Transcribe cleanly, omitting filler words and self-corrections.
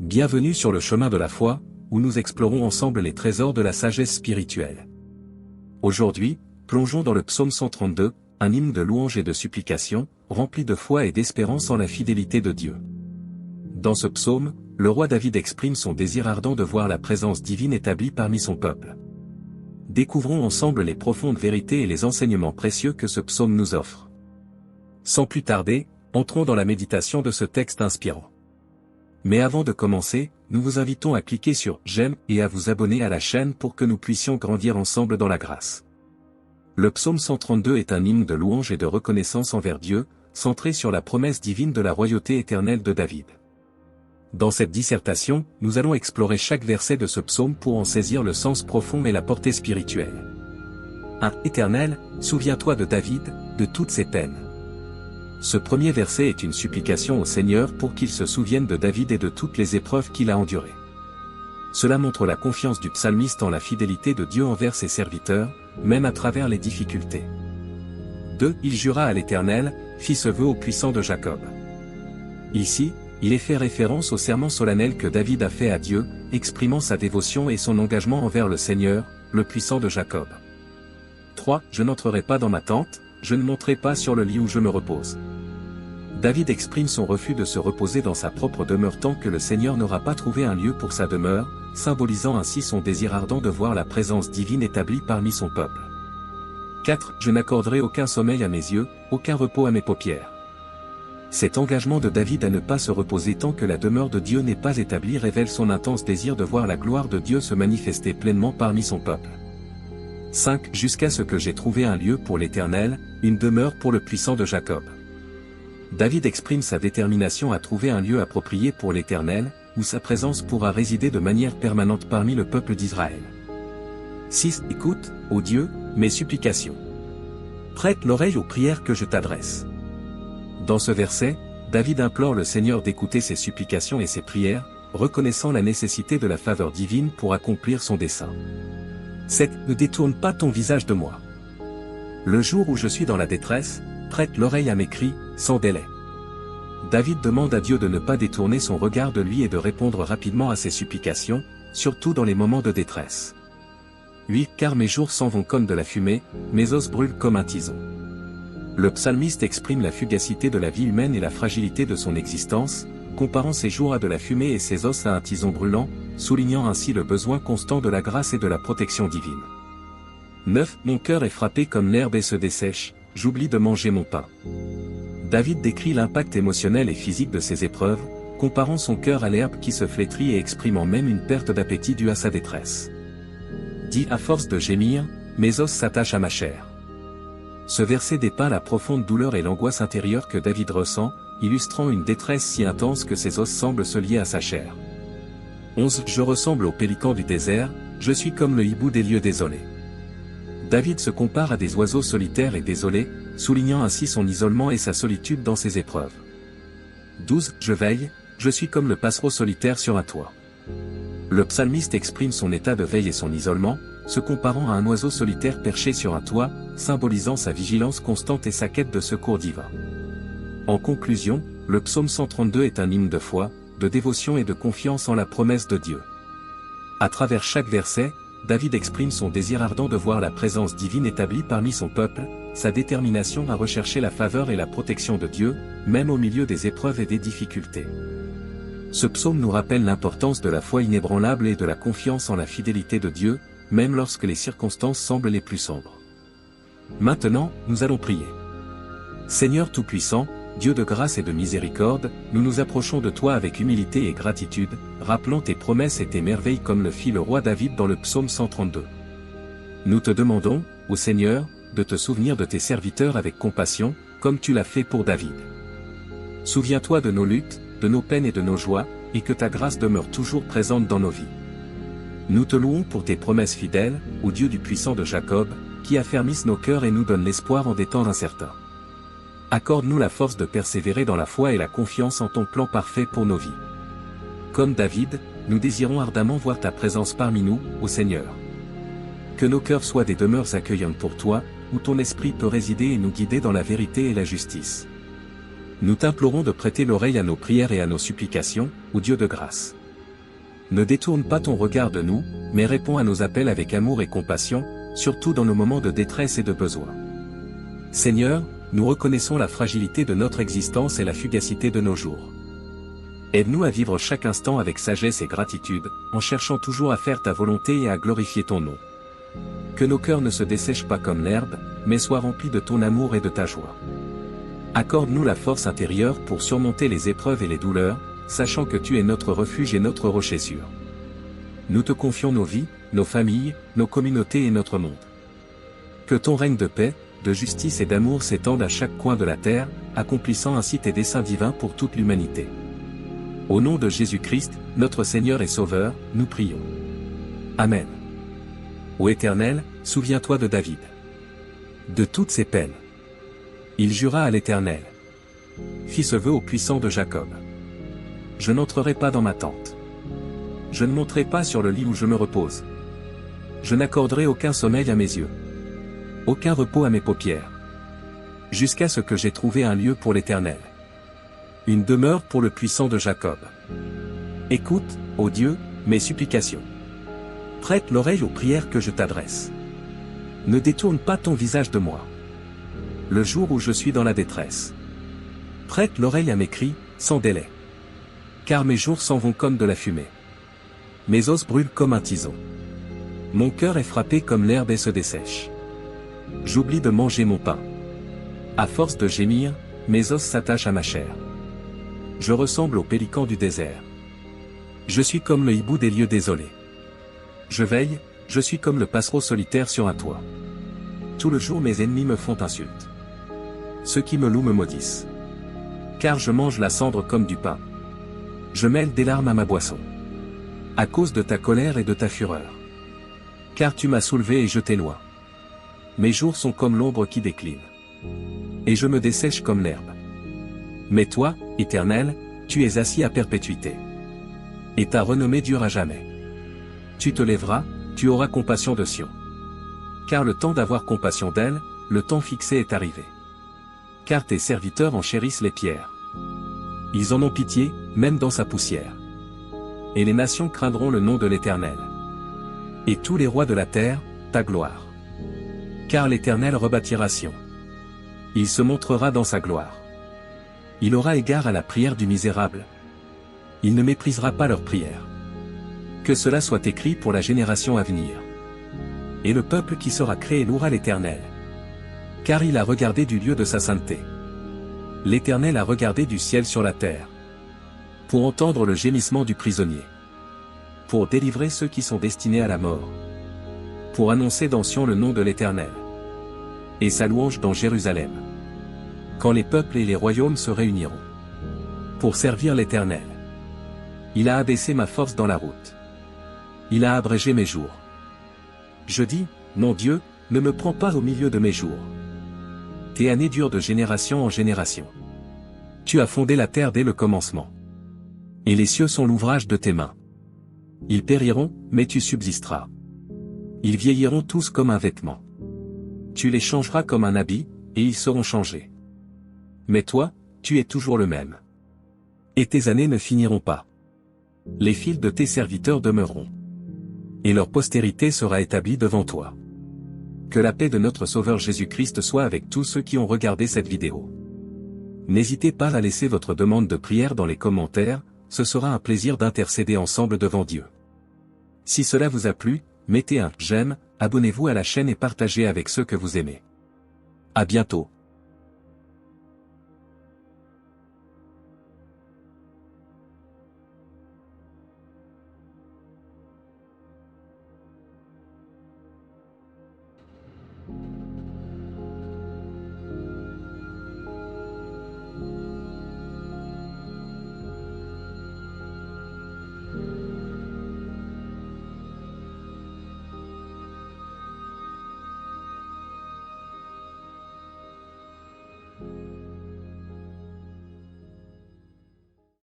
Bienvenue sur le chemin de la foi, où nous explorons ensemble les trésors de la sagesse spirituelle. Aujourd'hui, plongeons dans le psaume 132, un hymne de louange et de supplication, rempli de foi et d'espérance en la fidélité de Dieu. Dans ce psaume, le roi David exprime son désir ardent de voir la présence divine établie parmi son peuple. Découvrons ensemble les profondes vérités et les enseignements précieux que ce psaume nous offre. Sans plus tarder, entrons dans la méditation de ce texte inspirant. Mais avant de commencer, nous vous invitons à cliquer sur « J'aime » et à vous abonner à la chaîne pour que nous puissions grandir ensemble dans la grâce. Le psaume 132 est un hymne de louange et de reconnaissance envers Dieu, centré sur la promesse divine de la royauté éternelle de David. Dans cette dissertation, nous allons explorer chaque verset de ce psaume pour en saisir le sens profond et la portée spirituelle. 1. Éternel, souviens-toi de David, de toutes ses peines. Ce premier verset est une supplication au Seigneur pour qu'il se souvienne de David et de toutes les épreuves qu'il a endurées. Cela montre la confiance du psalmiste en la fidélité de Dieu envers ses serviteurs, même à travers les difficultés. 2. Il jura à l'Éternel, fit ce vœu au puissant de Jacob. Ici, il est fait référence au serment solennel que David a fait à Dieu, exprimant sa dévotion et son engagement envers le Seigneur, le puissant de Jacob. 3. Je n'entrerai pas dans ma tente, je ne monterai pas sur le lit où je me repose. David exprime son refus de se reposer dans sa propre demeure tant que le Seigneur n'aura pas trouvé un lieu pour sa demeure, symbolisant ainsi son désir ardent de voir la présence divine établie parmi son peuple. 4. Je n'accorderai aucun sommeil à mes yeux, aucun repos à mes paupières. Cet engagement de David à ne pas se reposer tant que la demeure de Dieu n'est pas établie révèle son intense désir de voir la gloire de Dieu se manifester pleinement parmi son peuple. 5. Jusqu'à ce que j'ai trouvé un lieu pour l'Éternel, une demeure pour le puissant de Jacob. David exprime sa détermination à trouver un lieu approprié pour l'Éternel, où sa présence pourra résider de manière permanente parmi le peuple d'Israël. 6. Écoute, ô Dieu, mes supplications. Prête l'oreille aux prières que je t'adresse. Dans ce verset, David implore le Seigneur d'écouter ses supplications et ses prières, reconnaissant la nécessité de la faveur divine pour accomplir son dessein. 7. Ne détourne pas ton visage de moi. Le jour où je suis dans la détresse, prête l'oreille à mes cris, sans délai. David demande à Dieu de ne pas détourner son regard de lui et de répondre rapidement à ses supplications, surtout dans les moments de détresse. 8. Car mes jours s'en vont comme de la fumée, mes os brûlent comme un tison. Le psalmiste exprime la fugacité de la vie humaine et la fragilité de son existence, comparant ses jours à de la fumée et ses os à un tison brûlant, soulignant ainsi le besoin constant de la grâce et de la protection divine. 9. Mon cœur est frappé comme l'herbe et se dessèche, j'oublie de manger mon pain. David décrit l'impact émotionnel et physique de ces épreuves, comparant son cœur à l'herbe qui se flétrit et exprimant même une perte d'appétit due à sa détresse. 10. À force de gémir, mes os s'attachent à ma chair. Ce verset dépeint la profonde douleur et l'angoisse intérieure que David ressent, illustrant une détresse si intense que ses os semblent se lier à sa chair. 11. Je ressemble au pélican du désert, je suis comme le hibou des lieux désolés. David se compare à des oiseaux solitaires et désolés, soulignant ainsi son isolement et sa solitude dans ses épreuves. 12. Je veille, je suis comme le passereau solitaire sur un toit. Le psalmiste exprime son état de veille et son isolement, se comparant à un oiseau solitaire perché sur un toit, symbolisant sa vigilance constante et sa quête de secours divin. En conclusion, le psaume 132 est un hymne de foi, de dévotion et de confiance en la promesse de Dieu. À travers chaque verset, David exprime son désir ardent de voir la présence divine établie parmi son peuple, sa détermination à rechercher la faveur et la protection de Dieu, même au milieu des épreuves et des difficultés. Ce psaume nous rappelle l'importance de la foi inébranlable et de la confiance en la fidélité de Dieu, même lorsque les circonstances semblent les plus sombres. Maintenant, nous allons prier. Seigneur Tout-Puissant, Dieu de grâce et de miséricorde, nous nous approchons de toi avec humilité et gratitude, rappelant tes promesses et tes merveilles comme le fit le roi David dans le psaume 132. Nous te demandons, ô Seigneur, de te souvenir de tes serviteurs avec compassion, comme tu l'as fait pour David. Souviens-toi de nos luttes, de nos peines et de nos joies, et que ta grâce demeure toujours présente dans nos vies. Nous te louons pour tes promesses fidèles, ô Dieu du puissant de Jacob, qui affermissent nos cœurs et nous donnent l'espoir en des temps incertains. Accorde-nous la force de persévérer dans la foi et la confiance en ton plan parfait pour nos vies. Comme David, nous désirons ardemment voir ta présence parmi nous, ô Seigneur. Que nos cœurs soient des demeures accueillantes pour toi, où ton esprit peut résider et nous guider dans la vérité et la justice. Nous t'implorons de prêter l'oreille à nos prières et à nos supplications, ô Dieu de grâce. Ne détourne pas ton regard de nous, mais réponds à nos appels avec amour et compassion, surtout dans nos moments de détresse et de besoin. Seigneur, nous reconnaissons la fragilité de notre existence et la fugacité de nos jours. Aide-nous à vivre chaque instant avec sagesse et gratitude, en cherchant toujours à faire ta volonté et à glorifier ton nom. Que nos cœurs ne se dessèchent pas comme l'herbe, mais soient remplis de ton amour et de ta joie. Accorde-nous la force intérieure pour surmonter les épreuves et les douleurs, sachant que tu es notre refuge et notre rocher sûr. Nous te confions nos vies, nos familles, nos communautés et notre monde. Que ton règne de paix, de justice et d'amour s'étende à chaque coin de la terre, accomplissant ainsi tes desseins divins pour toute l'humanité. Au nom de Jésus-Christ, notre Seigneur et Sauveur, nous prions. Amen. Ô Éternel, souviens-toi de David. De toutes ses peines. Il jura à l'Éternel. Fit ce vœu au puissant de Jacob. Je n'entrerai pas dans ma tente. Je ne monterai pas sur le lit où je me repose. Je n'accorderai aucun sommeil à mes yeux. Aucun repos à mes paupières. Jusqu'à ce que j'aie trouvé un lieu pour l'Éternel. Une demeure pour le puissant de Jacob. Écoute, ô Dieu, mes supplications. Prête l'oreille aux prières que je t'adresse. Ne détourne pas ton visage de moi. Le jour où je suis dans la détresse. Prête l'oreille à mes cris, sans délai. Car mes jours s'en vont comme de la fumée. Mes os brûlent comme un tison. Mon cœur est frappé comme l'herbe et se dessèche. J'oublie de manger mon pain. À force de gémir, mes os s'attachent à ma chair. Je ressemble au pélican du désert. Je suis comme le hibou des lieux désolés. Je veille, je suis comme le passereau solitaire sur un toit. Tout le jour mes ennemis me font insulte. Ceux qui me louent me maudissent. Car je mange la cendre comme du pain. Je mêle des larmes à ma boisson. À cause de ta colère et de ta fureur. Car tu m'as soulevé et jeté loin. Mes jours sont comme l'ombre qui décline. Et je me dessèche comme l'herbe. Mais toi, Éternel, tu es assis à perpétuité. Et ta renommée dure à jamais. Tu te lèveras, tu auras compassion de Sion. Car le temps d'avoir compassion d'elle, le temps fixé est arrivé. Car tes serviteurs en chérissent les pierres. Ils en ont pitié, même dans sa poussière. Et les nations craindront le nom de l'Éternel. Et tous les rois de la terre, ta gloire. Car l'Éternel rebâtira Sion. Il se montrera dans sa gloire. Il aura égard à la prière du misérable. Il ne méprisera pas leur prière. Que cela soit écrit pour la génération à venir. Et le peuple qui sera créé louera l'Éternel. Car il a regardé du lieu de sa sainteté. L'Éternel a regardé du ciel sur la terre. Pour entendre le gémissement du prisonnier. Pour délivrer ceux qui sont destinés à la mort. Pour annoncer dans Sion le nom de l'Éternel. Et sa louange dans Jérusalem. Quand les peuples et les royaumes se réuniront. Pour servir l'Éternel. Il a abaissé ma force dans la route. Il a abrégé mes jours. Je dis, mon Dieu, ne me prends pas au milieu de mes jours. Tes années durent de génération en génération. Tu as fondé la terre dès le commencement. Et les cieux sont l'ouvrage de tes mains. Ils périront, mais tu subsisteras. Ils vieilliront tous comme un vêtement. Tu les changeras comme un habit, et ils seront changés. Mais toi, tu es toujours le même. Et tes années ne finiront pas. Les fils de tes serviteurs demeureront. Et leur postérité sera établie devant toi. Que la paix de notre Sauveur Jésus-Christ soit avec tous ceux qui ont regardé cette vidéo. N'hésitez pas à laisser votre demande de prière dans les commentaires, ce sera un plaisir d'intercéder ensemble devant Dieu. Si cela vous a plu, mettez un j'aime, abonnez-vous à la chaîne et partagez avec ceux que vous aimez. À bientôt.